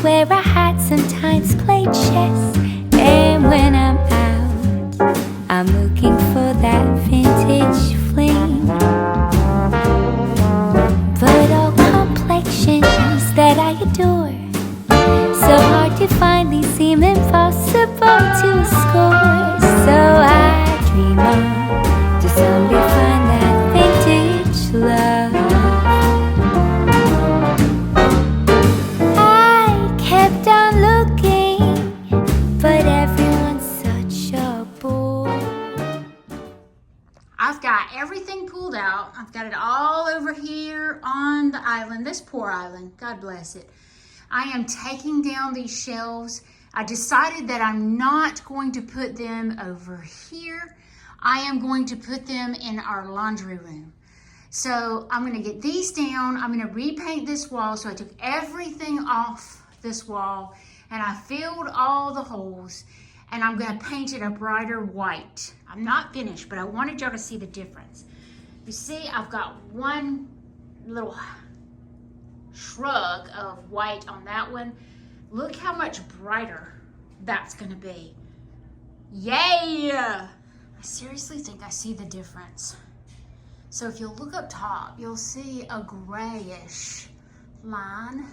wear a hat, sometimes play chess. And when I'm out, I'm looking for that vintage fling. But all complexions that I adore, so hard to find, these seem impossible to score. So I dream on to someday find that vintage love. I kept on looking, but everyone's such a bore. I've got everything pulled out. I've got it all over here on the island, this poor island, God bless it. I am taking down these shelves. I decided that I'm not going to put them over here. I am going to put them in our laundry room. So I'm gonna get these down. I'm gonna repaint this wall. So I took everything off this wall and I filled all the holes, and I'm gonna paint it a brighter white. I'm not finished, but I wanted y'all to see the difference. You see, I've got one little shrug of white on that one. Look how much brighter that's gonna be. Yay! I seriously think I see the difference. So if you look up top, you'll see a grayish line.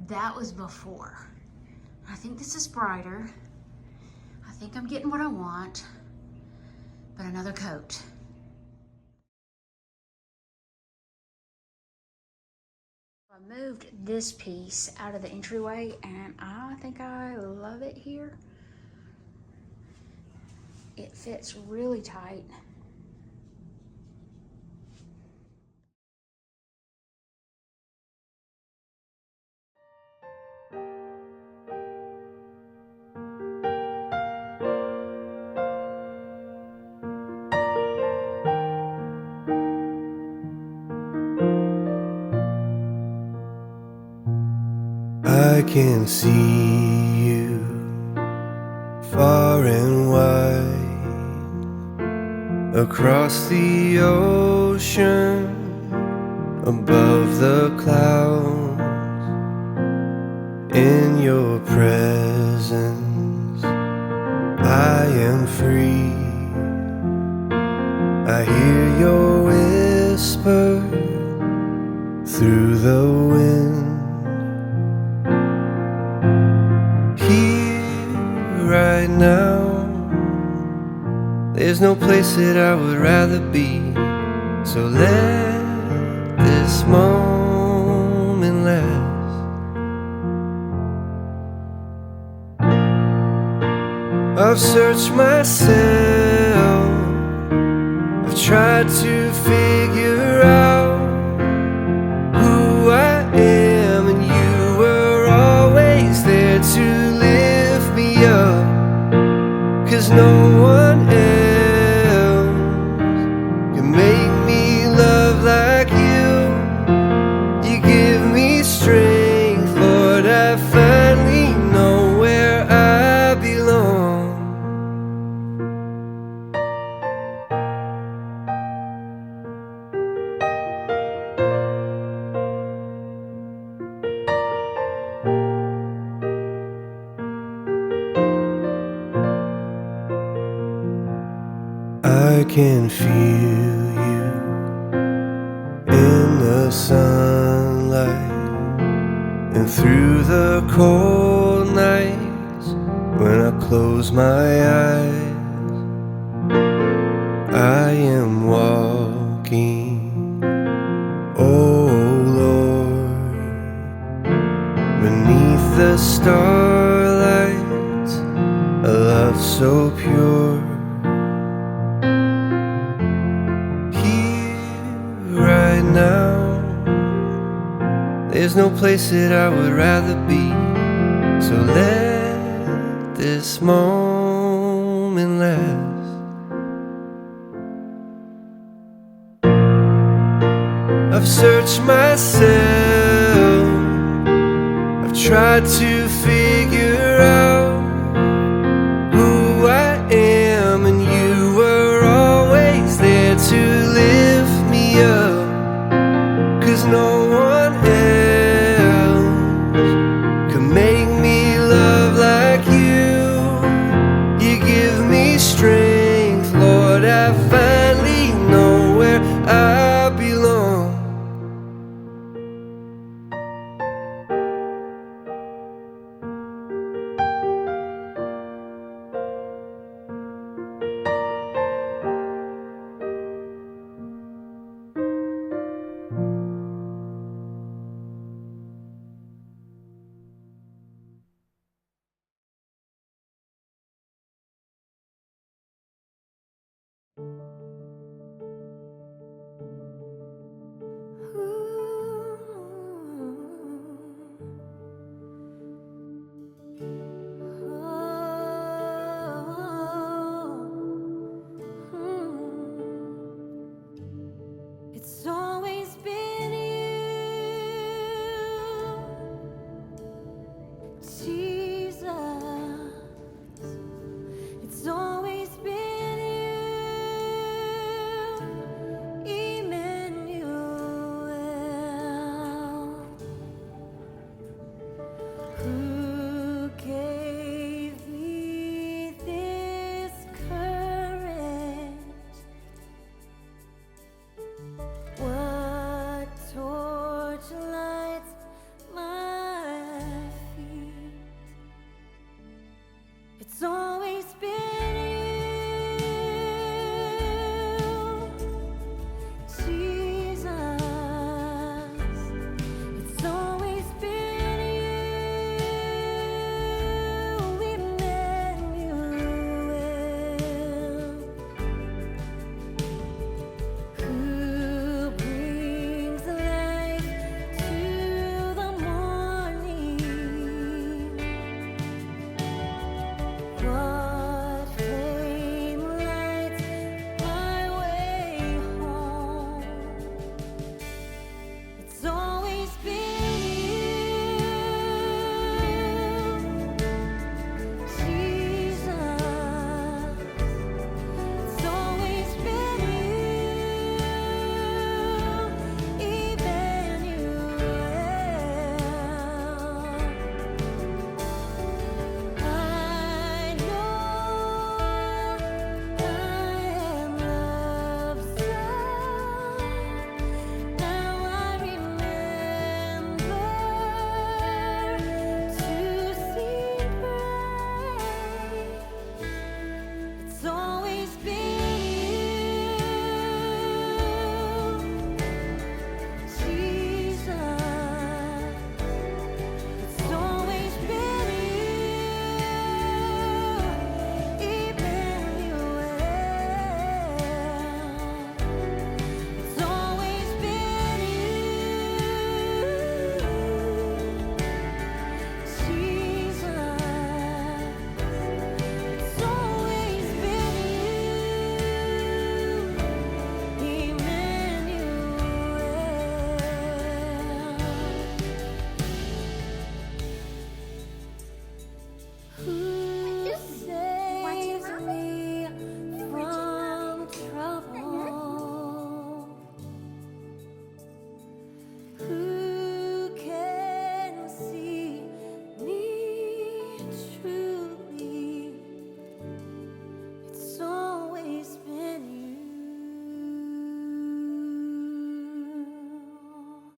That was before. I think this is brighter. I think I'm getting what I want, but another coat. I moved this piece out of the entryway and I think I love it here. It fits really tight. I can see you far and wide across the ocean, above the clouds. In your presence I am free. I hear your whisper through the wind. Right now, there's no place that I would rather be. So let this moment last. I've searched myself, I've tried to figure out who I am, and you were always there to lift me up. 'Cause no one else can make me love like you. You give me strength, Lord, I finally know where I belong. I can feel you in the sunlight and through the cold nights. When I close my eyes, I am walking, oh Lord, beneath the starlight, a love so pure. Now, there's no place that I would rather be. So let this moment last. I've searched myself, I've tried to figure out who I am, and you were always there to lift me up. 'Cause no one else She